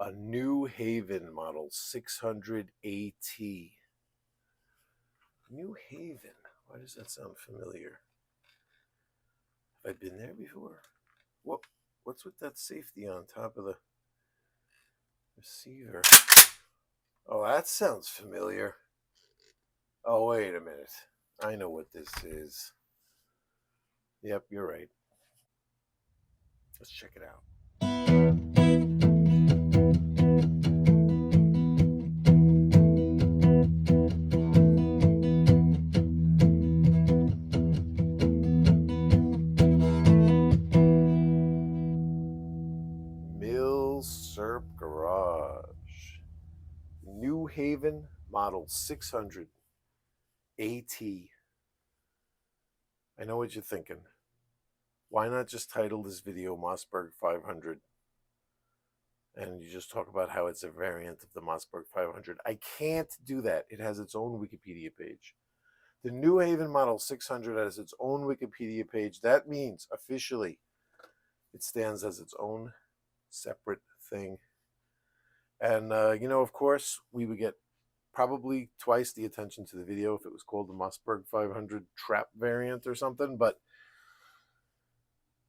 A New Haven Model 600 AT. New Haven. Why does that sound familiar? Have I been there before? What's with that safety on top of the receiver? Oh, that sounds familiar. Oh, wait a minute. I know what this is. Yep, you're right. Let's check it out. Mill Serp Garage. New Haven Model 600 AT. I know what you're thinking. Why not just title this video Mossberg 500? And you just talk about how it's a variant of the Mossberg 500. I can't do that. It has its own Wikipedia page. The New Haven Model 600 has its own Wikipedia page. That means officially it stands as its own separate thing. And, of course, we would get probably twice the attention to the video if it was called the Mossberg 500 Trap variant or something. But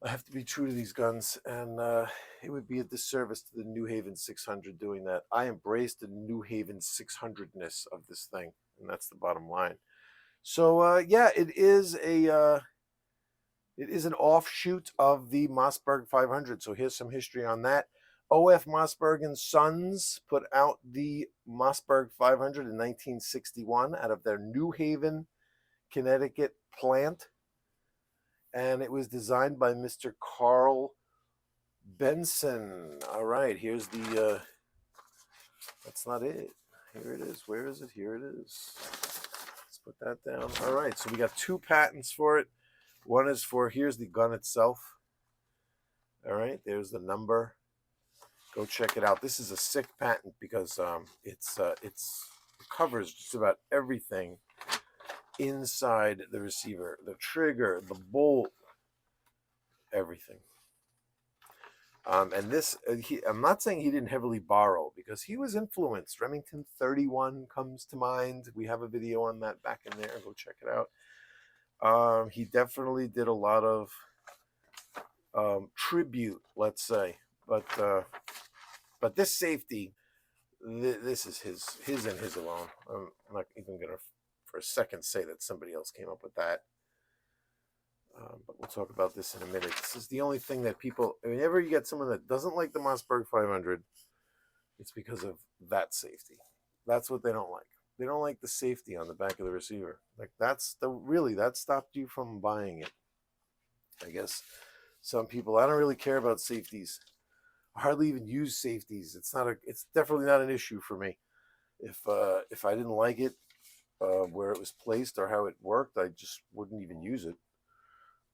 I have to be true to these guns, and it would be a disservice to the New Haven 600 doing that. I embrace the New Haven 600-ness of this thing, and that's the bottom line. So yeah, it is an offshoot of the Mossberg 500. So here's some history on that. O.F. Mossberg and Sons put out the Mossberg 500 in 1961 out of their New Haven, Connecticut plant. And it was designed by Mr. Carl Benson. All right, here's the, that's not it. Here it is. Where is it? Here it is. Let's put that down. All right, so we got 2 patents for it. One is for, here's the gun itself. All right, there's the number. Go check it out. This is a sick patent because it covers just about everything inside the receiver, the trigger, the bolt, everything. And this, I'm not saying he didn't heavily borrow, because he was influenced. Remington 31 comes to mind. We have a video on that back in there. Go check it out. He definitely did a lot of tribute, let's say. But this safety, this is his and his alone. I'm not even going to for a second say that somebody else came up with that. But we'll talk about this in a minute. This is the only thing that people, whenever you get someone that doesn't like the Mossberg 500, it's because of that safety. That's what they don't like. They don't like the safety on the back of the receiver. Like that stopped you from buying it. I guess some people, I don't really care about safeties. I hardly even use safeties. It's definitely not an issue for me. If I didn't like it, where it was placed or how it worked, I just wouldn't even use it.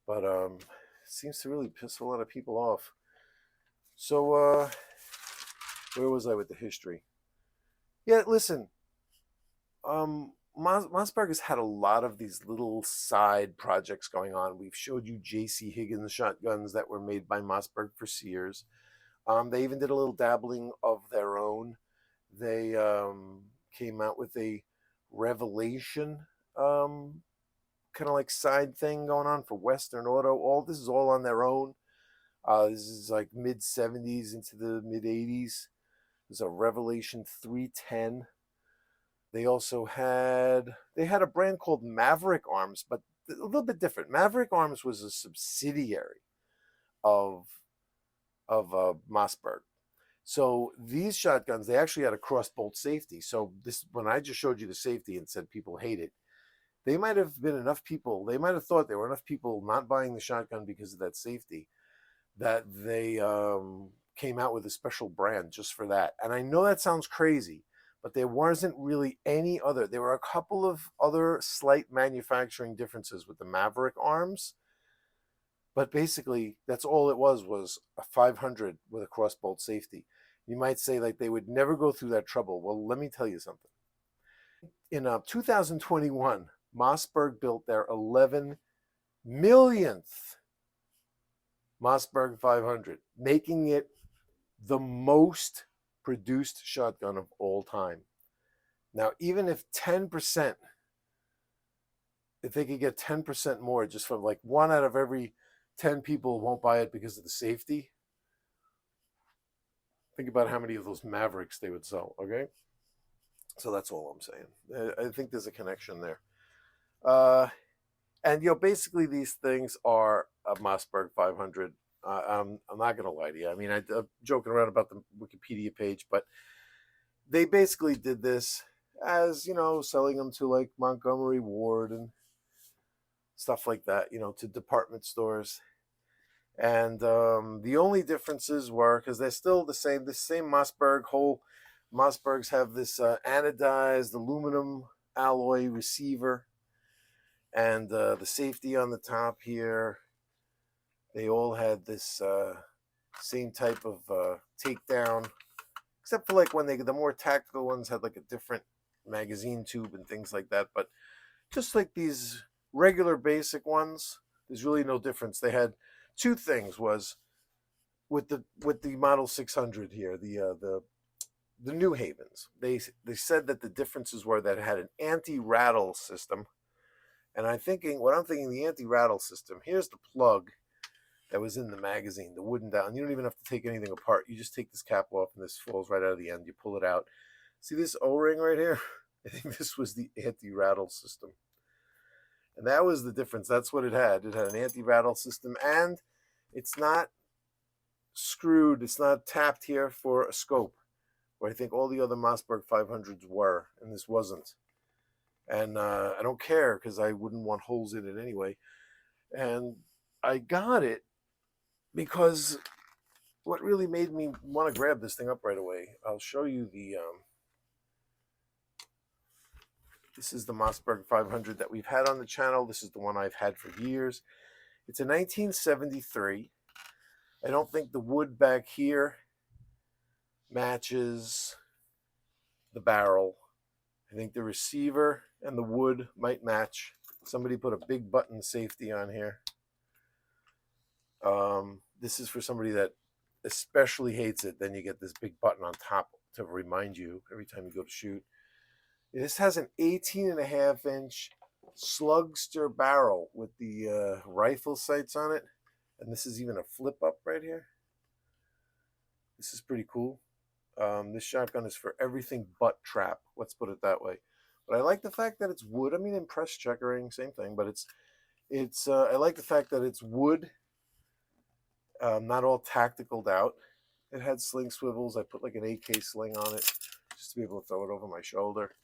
But it seems to really piss a lot of people off. So where was I with the history? Yeah, listen, Mossberg has had a lot of these little side projects going on. We've showed you J.C. Higgins shotguns that were made by Mossberg for Sears. They even did a little dabbling of their own. They came out with a Revelation kind of like side thing going on for Western Auto. This is all on their own. This is like mid 70s into the mid 80s. There's a Revelation 310. They also had a brand called Maverick Arms, but a little bit different. Maverick Arms was a subsidiary of Mossberg. So these shotguns, they actually had a cross-bolt safety. So this, when I just showed you the safety and said people hate it, they might have been enough people, they might have thought there were enough people not buying the shotgun because of that safety, that they came out with a special brand just for that. And I know that sounds crazy, but there wasn't really any other. There were a couple of other slight manufacturing differences with the Maverick Arms, but basically that's all it was a 500 with a cross-bolt safety. You might say like they would never go through that trouble. Well, let me tell you something. In 2021, Mossberg built their 11 millionth Mossberg 500, making it the most produced shotgun of all time. Now, even if 10%, if they could get 10% more, just from like 1 out of every 10 people won't buy it because of the safety, think about how many of those Mavericks they would sell, okay? So that's all I'm saying. I think there's a connection there. And, basically these things are a Mossberg 500. I'm not going to lie to you. I mean, I'm joking around about the Wikipedia page, but they basically did this as, selling them to like Montgomery Ward and stuff like that, to department stores. And the only differences were, because they're still the same Mossberg whole. Mossbergs have this anodized aluminum alloy receiver, and the safety on the top here. They all had this same type of takedown, except for like when the more tactical ones had like a different magazine tube and things like that. But just like these regular basic ones, there's really no difference. They had two things. Was with the Model 600 here, the New Havens. They said that the differences were that it had an anti-rattle system, and what I'm thinking, the anti-rattle system. Here's the plug that was in the magazine, the wooden down. You don't even have to take anything apart. You just take this cap off, and this falls right out of the end. You pull it out. See this O-ring right here? I think this was the anti-rattle system. And that was the difference. That's what it had. It had an anti-rattle system, and it's not screwed. It's not tapped here for a scope, where I think all the other Mossberg 500s were, and this wasn't. And I don't care, because I wouldn't want holes in it anyway. And I got it because what really made me want to grab this thing up right away, I'll show you this is the Mossberg 500 that we've had on the channel. This is the one I've had for years. It's a 1973. I don't think the wood back here matches the barrel. I think the receiver and the wood might match. Somebody put a big button safety on here. This is for somebody that especially hates it. Then you get this big button on top to remind you every time you go to shoot. This has an 18.5-inch slugster barrel with the rifle sights on it. And this is even a flip up right here. This is pretty cool. This shotgun is for everything but trap. Let's put it that way. But I like the fact that it's wood. I mean, in press checkering, same thing. But I like the fact that it's wood. Not all tacticaled out. It had sling swivels. I put like an AK sling on it just to be able to throw it over my shoulder.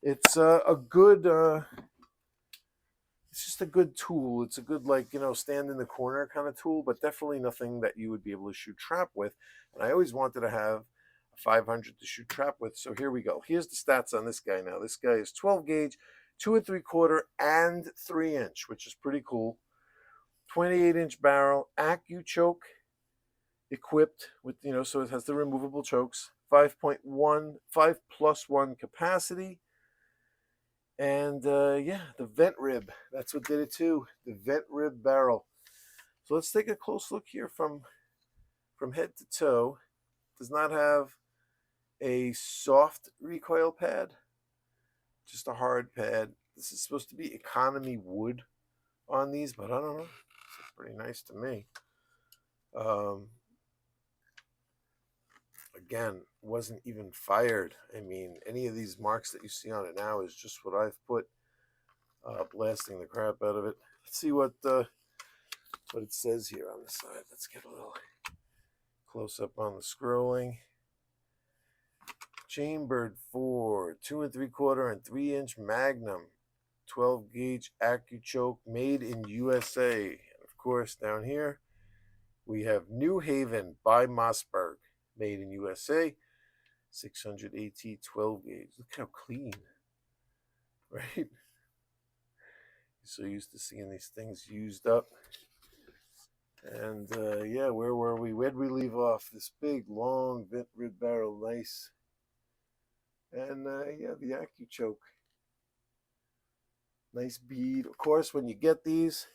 It's a good. It's just a good tool. It's a good, stand in the corner kind of tool, but definitely nothing that you would be able to shoot trap with. And I always wanted to have a 500 to shoot trap with. So here we go. Here's the stats on this guy now. This guy is 12 gauge, 2 3/4, and 3-inch, which is pretty cool. 28-inch barrel, ACCU-CHOKE equipped with, so it has the removable chokes. 5+1 capacity. And the vent rib, that's what did it too. The vent rib barrel. So let's take a close look here from head to toe. Does not have a soft recoil pad, just a hard pad. This is supposed to be economy wood on these, but I don't know. It's pretty nice to me. Again, wasn't even fired. I mean, any of these marks that you see on it now is just what I've put, blasting the crap out of it. Let's see what it says here on the side. Let's get a little close up on the scrolling. Chambered for 2 3/4 and 3-inch magnum, 12 gauge ACCU-CHOKE, made in USA. And of course, down here we have New Haven by Mossberg, made in USA, 600 AT 12 gauge. Look how clean, right? So used to seeing these things used up. And yeah, where were we? Where'd we leave off? This big, long vent rib barrel, nice. And yeah, the ACCU-CHOKE. Nice bead. Of course, when you get these,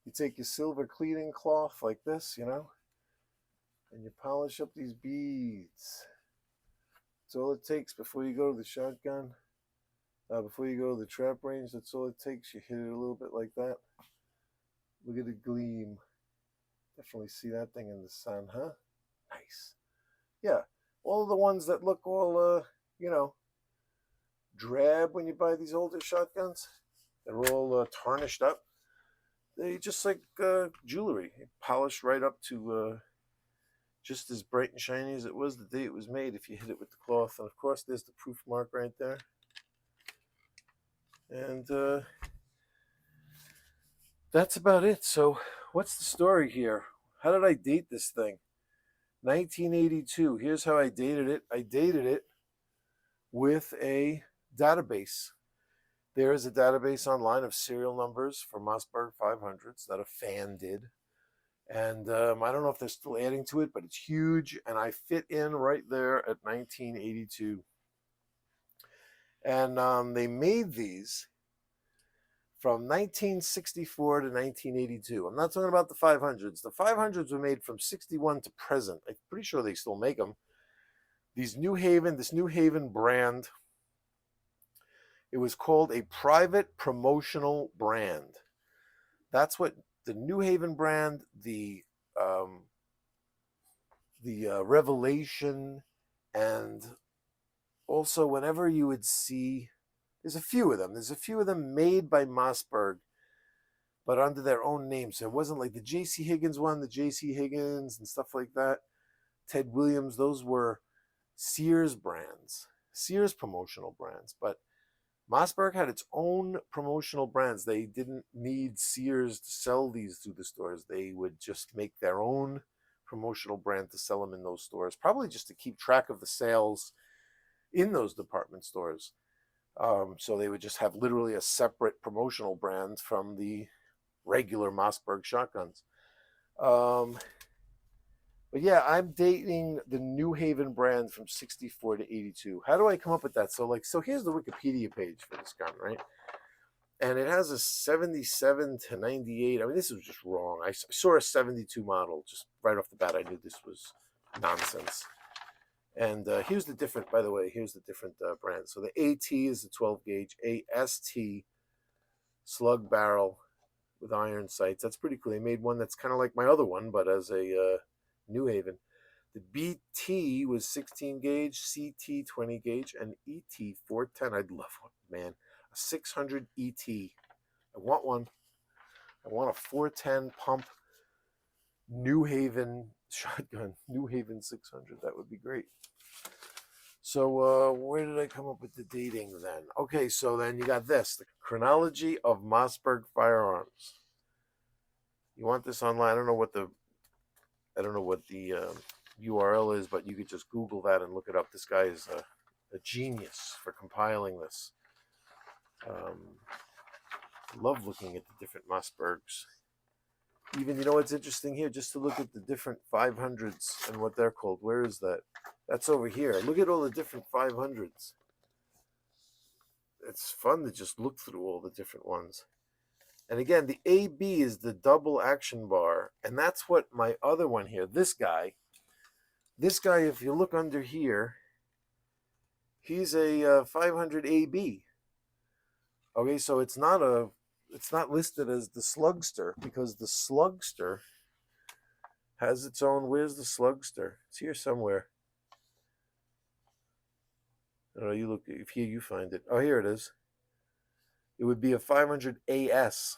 you take your silver cleaning cloth like this, and you polish up these beads. That's all it takes before you go to the shotgun. Before you go to the trap range, that's all it takes. You hit it a little bit like that. Look at the gleam. Definitely see that thing in the sun, huh? Nice. Yeah, all the ones that look all, drab when you buy these older shotguns. They're all tarnished up. They just like jewelry, polished right up to just as bright and shiny as it was the day it was made if you hit it with the cloth. And of course, there's the proof mark right there. And that's about it. So, what's the story here? How did I date this thing? 1982. Here's how I dated it. I dated it with a database. There is a database online of serial numbers for Mossberg 500s that a fan did. And I don't know if they're still adding to it, but it's huge. And I fit in right there at 1982. And they made these from 1964 to 1982. I'm not talking about the 500s. The 500s were made from 61 to present. I'm pretty sure they still make them. This New Haven brand, it was called a private promotional brand. That's what the New Haven brand, the Revelation, and also whenever you would see, there's a few of them. There's a few of them made by Mossberg, but under their own name. So it wasn't like the J.C. Higgins one, the J.C. Higgins and stuff like that. Ted Williams, those were Sears brands, Sears promotional brands. But Mossberg had its own promotional brands. They didn't need Sears to sell these through the stores. They would just make their own promotional brand to sell them in those stores, probably just to keep track of the sales in those department stores. So they would just have literally a separate promotional brand from the regular Mossberg shotguns. But yeah, I'm dating the New Haven brand from 64 to 82. How do I come up with that? So here's the Wikipedia page for this gun, right? And it has a 77 to 98. I mean, this was just wrong. I saw a 72 model just right off the bat. I knew this was nonsense. And here's the different, by the way, here's the different brands. So the AT is the 12 gauge, AST slug barrel with iron sights. That's pretty cool. They made one that's kind of like my other one, but as a New Haven. The BT was 16 gauge, CT 20 gauge, and ET 410. I'd love one, man. A 600 ET. I want one. I want a 410 pump New Haven shotgun. New Haven 600. That would be great. So where did I come up with the dating then? Okay, so then you got this. The chronology of Mossberg firearms. You want this online? I don't know what the URL is, but you could just Google that and look it up. This guy is a genius for compiling this. Love looking at the different Mossbergs. Even, you know what's interesting here? Just to look at the different 500s and what they're called. Where is that? That's over here. Look at all the different 500s. It's fun to just look through all the different ones. And again, the AB is the double action bar. And that's what my other one here, this guy, if you look under here, he's a 500 AB. Okay, so it's not listed as the Slugster, because the Slugster has its own. Where's the Slugster? It's here somewhere. I don't know, you look, if here you find it. Oh, here it is. It would be a 500 AS.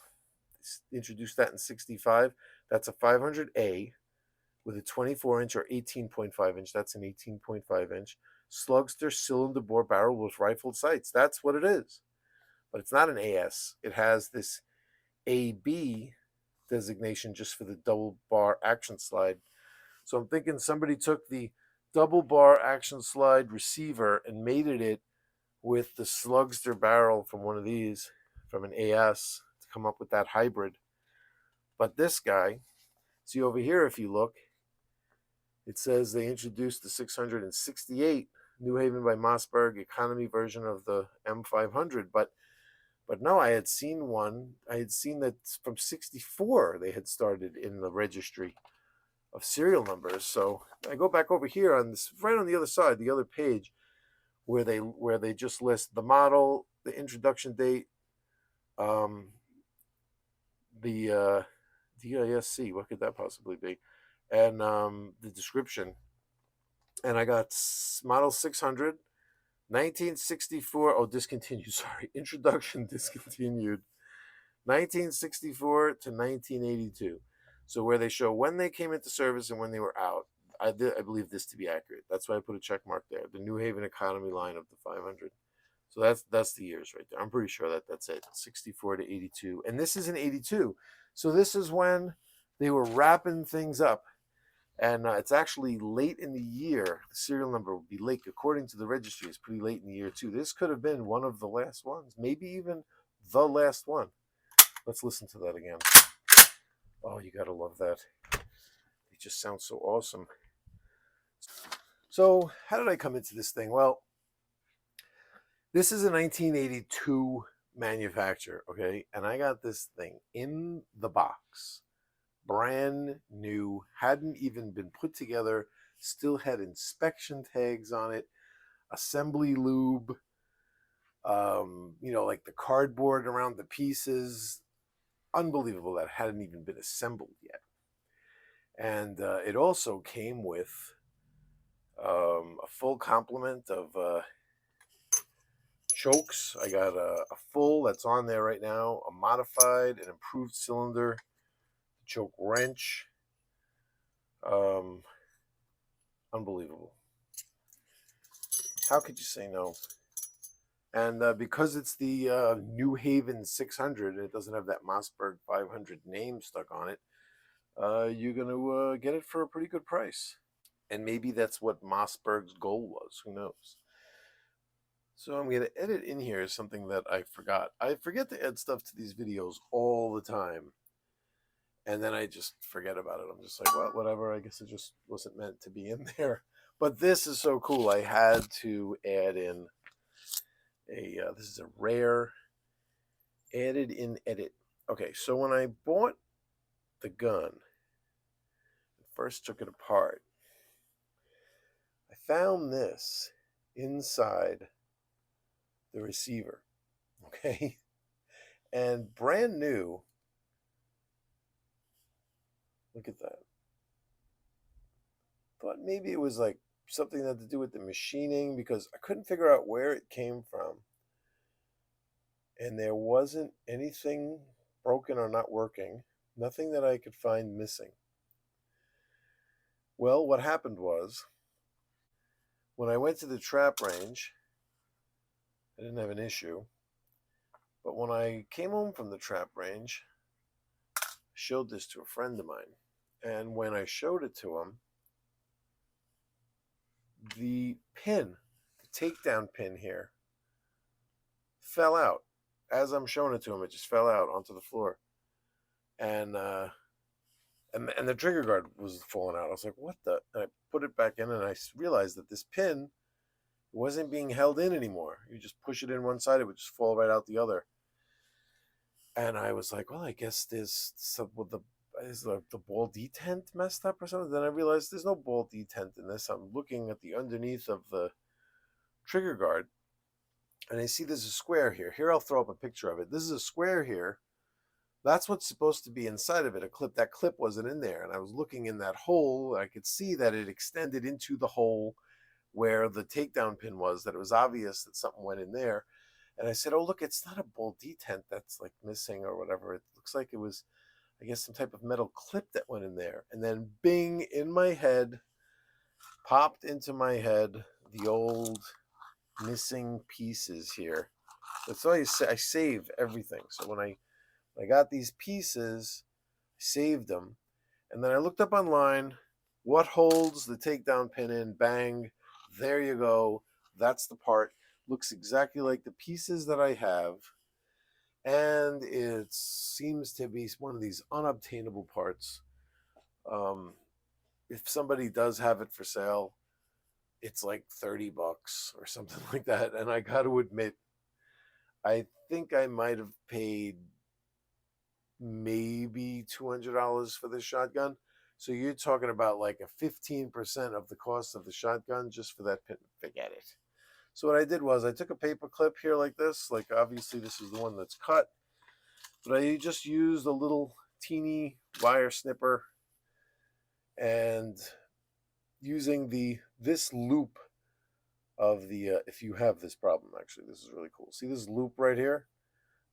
Introduced that in 65. That's a 500A with a 24-inch or 18.5 inch. That's an 18.5 inch Slugster cylinder bore barrel with rifled sights. That's what it is. But it's not an AS. It has this AB designation just for the double bar action slide. So I'm thinking somebody took the double bar action slide receiver and mated it with the Slugster barrel from one of these, from an AS, to come up with that hybrid. But this guy, see over here, if you look, it says they introduced the 668 New Haven by Mossberg economy version of the M500, but no, I had seen that from 64 they had started in the registry of serial numbers. So I go back over here on this, right on the other side, the other page. where they just list the model, the introduction date, um, the DISC, what could that possibly be, and the description. And I got model 600, 1964. Oh, discontinued. Sorry, introduction discontinued. 1964 to 1982. So where they show when they came into service and when they were out. I believe this to be accurate. That's why I put a check mark there. The New Haven economy line of the 500. So that's the years right there. I'm pretty sure that's it. 64 to 82. And this is an 82. So this is when they were wrapping things up. And it's actually late in the year. The serial number would be late. According to the registry, it's pretty late in the year, too. This could have been one of the last ones. Maybe even the last one. Let's listen to that again. Oh, you got to love that. It just sounds so awesome. So how did I come into this thing? Well, this is a 1982 manufacture, okay? And I got this thing in the box. Brand new, hadn't even been put together, still had inspection tags on it, assembly lube, like the cardboard around the pieces. Unbelievable that hadn't even been assembled yet. And it also came with a full complement of chokes. I got a full that's on there right now, a modified, an improved cylinder, choke wrench. Unbelievable. How could you say no? And because it's the New Haven 600 and it doesn't have that Mossberg 500 name stuck on it, you're going to get it for a pretty good price. And maybe that's what Mossberg's goal was. Who knows? So I'm going to edit in here something that I forgot. I forget to add stuff to these videos all the time. And then I just forget about it. I'm just like, well, whatever. I guess it just wasn't meant to be in there. But this is so cool. I had to add in this is a rare added in edit. Okay, so when I bought the gun, first took it apart, I found this inside the receiver. Okay, and brand new. Look at that. Thought maybe it was like something that had to do with the machining because I couldn't figure out where it came from. And there wasn't anything broken or not working. Nothing that I could find missing. Well, what happened was when I went to the trap range, I didn't have an issue. But when I came home from the trap range, I showed this to a friend of mine. And when I showed it to him, the pin, the takedown pin here, fell out. As I'm showing it to him, it just fell out onto the floor. And the trigger guard was falling out. I was like, what the? And I put it back in and I realized that this pin wasn't being held in anymore. You just push it in one side, it would just fall right out the other. And I was like, well, I guess there's some with is the ball detent messed up or something? Then I realized there's no ball detent in this. I'm looking at the underneath of the trigger guard, and I see there's a square here. Here, I'll throw up a picture of it. This is a square here. That's what's supposed to be inside of it. A clip. That clip wasn't in there, and I was looking in that hole. I could see that it extended into the hole where the takedown pin was, that it was obvious that something went in there. And I said, oh, look, it's not a ball detent that's like missing or whatever. It looks like it was, I guess, some type of metal clip that went in there. And then bing, in my head, popped into my head, the old missing pieces here. That's why I save everything. So when I got these pieces, I saved them. And then I looked up online, what holds the takedown pin in, bang, there you go. That's the part. Looks exactly like the pieces that I have. And it seems to be one of these unobtainable parts. If somebody does have it for sale, it's like $30 or something like that. And I got to admit, I think I might have paid maybe $200 for this shotgun. So you're talking about like a 15% of the cost of the shotgun just for that pin. Forget it. So what I did was I took a paper clip here like this, like obviously this is the one that's cut, but I just used a little teeny wire snipper and using this loop of the, if you have this problem, actually, this is really cool. See this loop right here?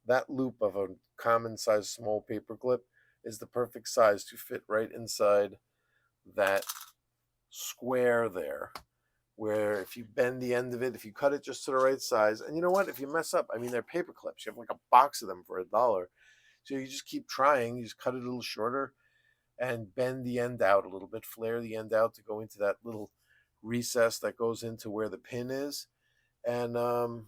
That loop of a common size small paper clip is the perfect size to fit right inside that square there, where if you bend the end of it, if you cut it just to the right size, and you know what, if you mess up, I mean, they're paper clips. You have like a box of them for $1. So you just keep trying, you just cut it a little shorter and bend the end out a little bit, flare the end out to go into that little recess that goes into where the pin is. And on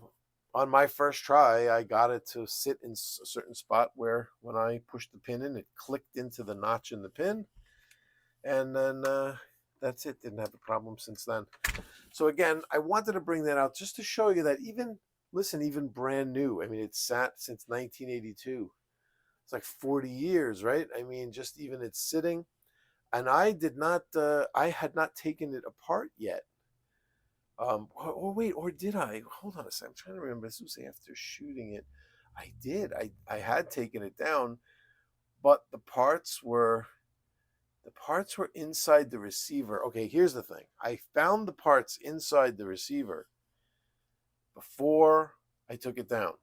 my first try, I got it to sit in a certain spot where when I pushed the pin in, it clicked into the notch in the pin. And then that's it. Didn't have a problem since then. So again, I wanted to bring that out just to show you that even brand new, I mean, it's sat since 1982. It's like 40 years, right? I mean, just even it's sitting. And I had not taken it apart yet. Wait, or did I? Hold on a second. I'm trying to remember. This was after shooting it. I did. I had taken it down, but the parts were inside the receiver. Okay, here's the thing. I found the parts inside the receiver before I took it down.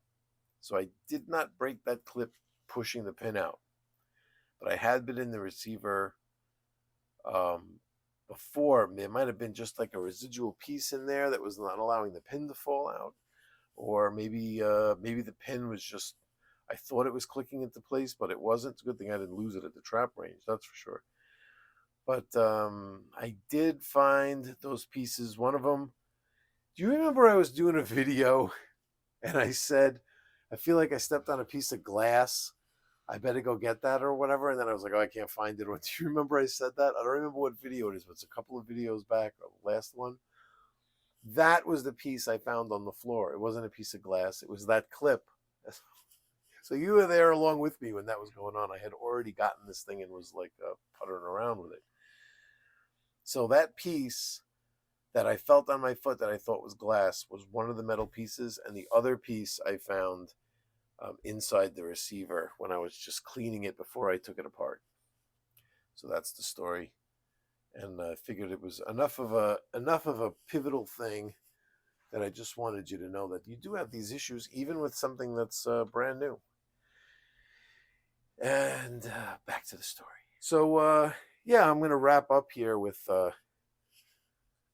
So I did not break that clip pushing the pin out. But I had been in the receiver before. There might have been just like a residual piece in there that was not allowing the pin to fall out. Or maybe the pin was just, I thought it was clicking into place, but it wasn't. It's a good thing I didn't lose it at the trap range, that's for sure. But I did find those pieces. One of them, do you remember I was doing a video and I said, I feel like I stepped on a piece of glass. I better go get that or whatever. And then I was like, oh, I can't find it. Do you remember I said that? I don't remember what video it is, but it's a couple of videos back, or the last one. That was the piece I found on the floor. It wasn't a piece of glass. It was that clip. So you were there along with me when that was going on. I had already gotten this thing and was like puttering around with it. So that piece that I felt on my foot that I thought was glass was one of the metal pieces, and the other piece I found inside the receiver when I was just cleaning it before I took it apart. So that's the story, and I figured it was enough of a pivotal thing that I just wanted you to know that you do have these issues even with something that's brand new. And back to the story. So yeah, I'm going to wrap up here with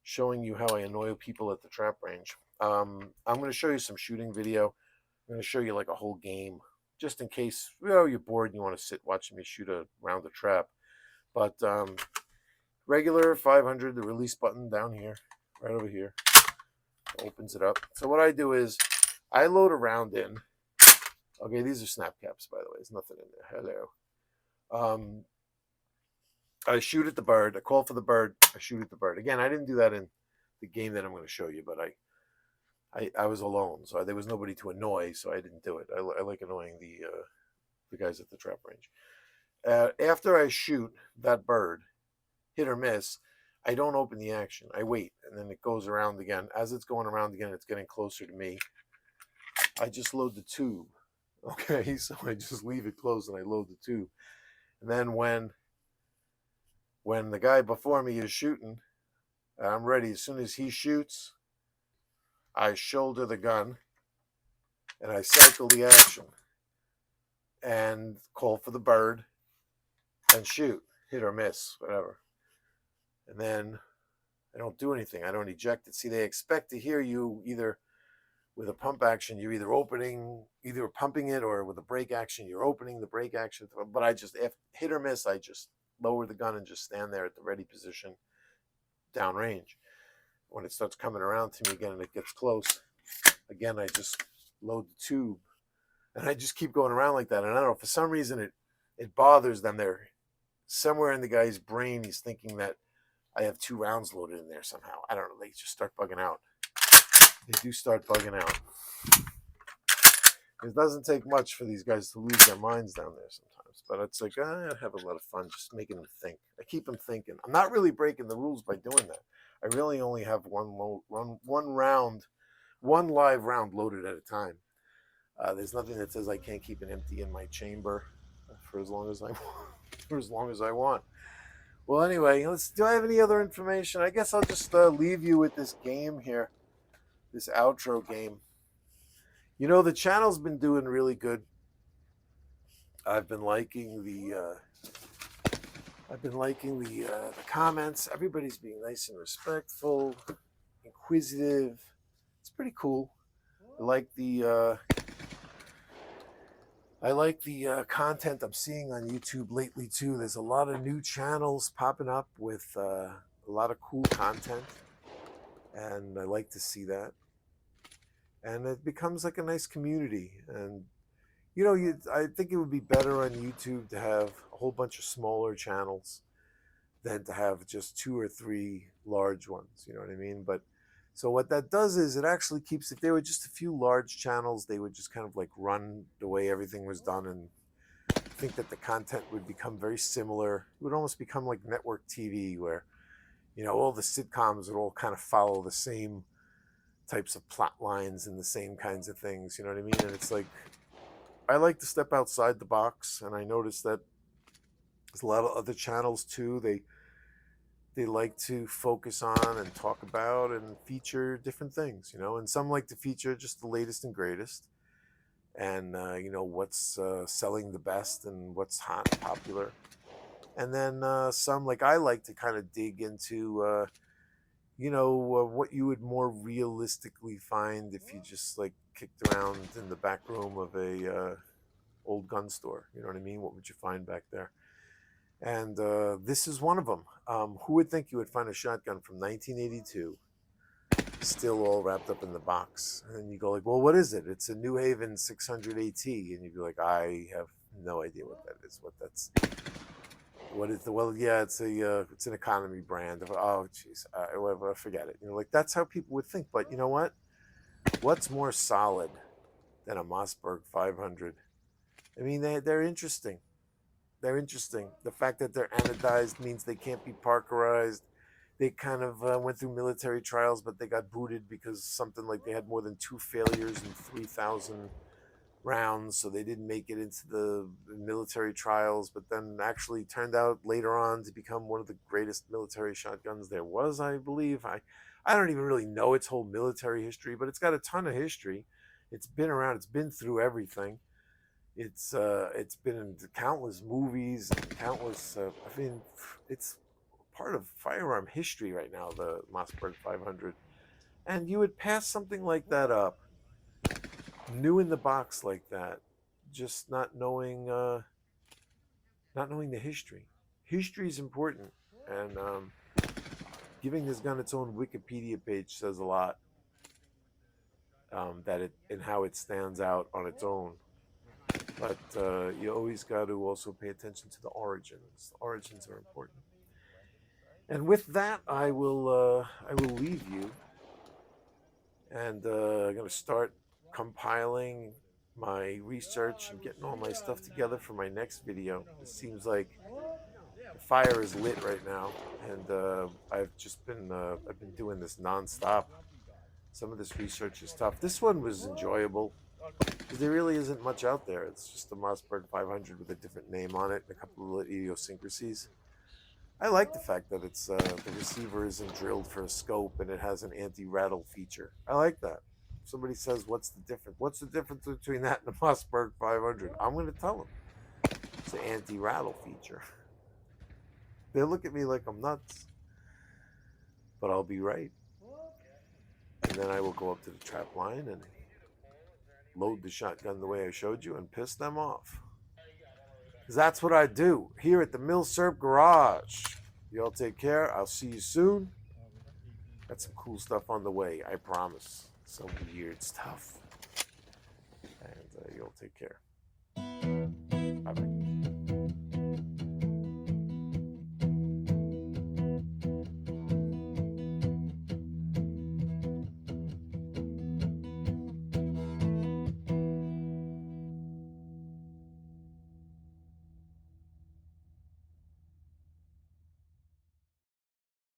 showing you how I annoy people at the trap range. I'm going to show you some shooting video. I'm going to show you like a whole game, just in case you're bored and you want to sit watching me shoot a round of trap. But regular 500, the release button down here, right over here, opens it up. So what I do is I load a round in. Okay, these are snap caps, by the way. There's nothing in there. Hello. I shoot at the bird. I call for the bird. I shoot at the bird. Again, I didn't do that in the game that I'm going to show you, but I was alone, so there was nobody to annoy, so I didn't do it. I like annoying the guys at the trap range. After I shoot that bird, hit or miss, I don't open the action. I wait, and then it goes around again. As it's going around again, it's getting closer to me. I just load the tube. Okay, so I just leave it closed and I load the tube. And then when the guy before me is shooting, I'm ready. As soon as he shoots, I shoulder the gun and I cycle the action and call for the bird and shoot, hit or miss, whatever. And then I don't do anything. I don't eject it. See, they expect to hear you either with a pump action, you're either pumping it, or with a brake action, you're opening the brake action. But I just, if hit or miss, I just lower the gun and just stand there at the ready position downrange. When it starts coming around to me again and it gets close, again, I just load the tube. And I just keep going around like that. And I don't know, for some reason, it bothers them. They're somewhere in the guy's brain, he's thinking that I have 2 rounds loaded in there somehow. I don't know. They just start bugging out. They do start bugging out. It doesn't take much for these guys to lose their minds down there sometimes. But it's like, I have a lot of fun just making them think. I keep them thinking. I'm not really breaking the rules by doing that. I really only have one round one live round loaded at a time. There's nothing that says I can't keep it empty in my chamber for as long as I want. For as long as I want. Well, anyway, do I have any other information? I guess I'll just leave you with this game here, this outro game. You know, the channel's been doing really good. I've been liking the comments. Everybody's being nice and respectful, inquisitive. It's pretty cool. I like the content I'm seeing on YouTube lately too. There's a lot of new channels popping up with a lot of cool content, and I like to see that. And it becomes like a nice community. And you know, I think it would be better on YouTube to have a whole bunch of smaller channels than to have just 2 or 3 large ones. You know what I mean? But so what that does is it actually keeps, if there were just a few large channels, they would just kind of like run the way everything was done, and I think that the content would become very similar. It would almost become like network TV, where, you know, all the sitcoms would all kind of follow the same types of plot lines and the same kinds of things. You know what I mean? And it's like, I like to step outside the box, and I noticed that there's a lot of other channels too. They like to focus on and talk about and feature different things, you know, and some like to feature just the latest and greatest, and you know, what's selling the best and what's hot and popular. And then some, like I like to kind of dig into you know, what you would more realistically find if you just like kicked around in the back room of a old gun store. You know what I mean? What would you find back there? And this is one of them. Who would think you would find a shotgun from 1982 still all wrapped up in the box? And you go like, well, what is it? It's a New Haven 600 AT. And you'd be like, I have no idea what that is. What is the, well, yeah, it's an economy brand. Oh, jeez, forget it. You know, like that's how people would think. But you know what? What's more solid than a Mossberg 500? I mean, they're interesting. They're interesting. The fact that they're anodized means they can't be parkerized. They kind of went through military trials, but they got booted because something like they had more than 2 failures in 3,000 rounds, so they didn't make it into the military trials, but then actually turned out later on to become one of the greatest military shotguns there was, I believe. I don't even really know its whole military history, but it's got a ton of history. It's been around. It's been through everything. It's been in countless movies and countless. I mean, it's part of firearm history right now, the Mossberg 500. And you would pass something like that up, new in the box like that, just not knowing the history. History is important, and giving this gun its own Wikipedia page says a lot. That it and how it stands out on its own. But you always got to also pay attention to the origins. The origins are important. And with that, I will leave you, and I'm going to start compiling my research and getting all my stuff together for my next video. It seems like the fire is lit right now, and I've been doing this nonstop. Some of this research is tough. This one was enjoyable because there really isn't much out there. It's just the Mossberg 500 with a different name on it and a couple of idiosyncrasies. I like the fact that it's the receiver isn't drilled for a scope and it has an anti-rattle feature. I like that. If somebody says, what's the difference? What's the difference between that and the Mossberg 500? I'm going to tell them. It's an anti-rattle feature. They look at me like I'm nuts. But I'll be right. And then I will go up to the trap line and load the shotgun the way I showed you and piss them off. Because that's what I do here at the Millserp Garage. Y'all take care. I'll see you soon. Got some cool stuff on the way, I promise. Some weird stuff. And y'all take care. Bye-bye.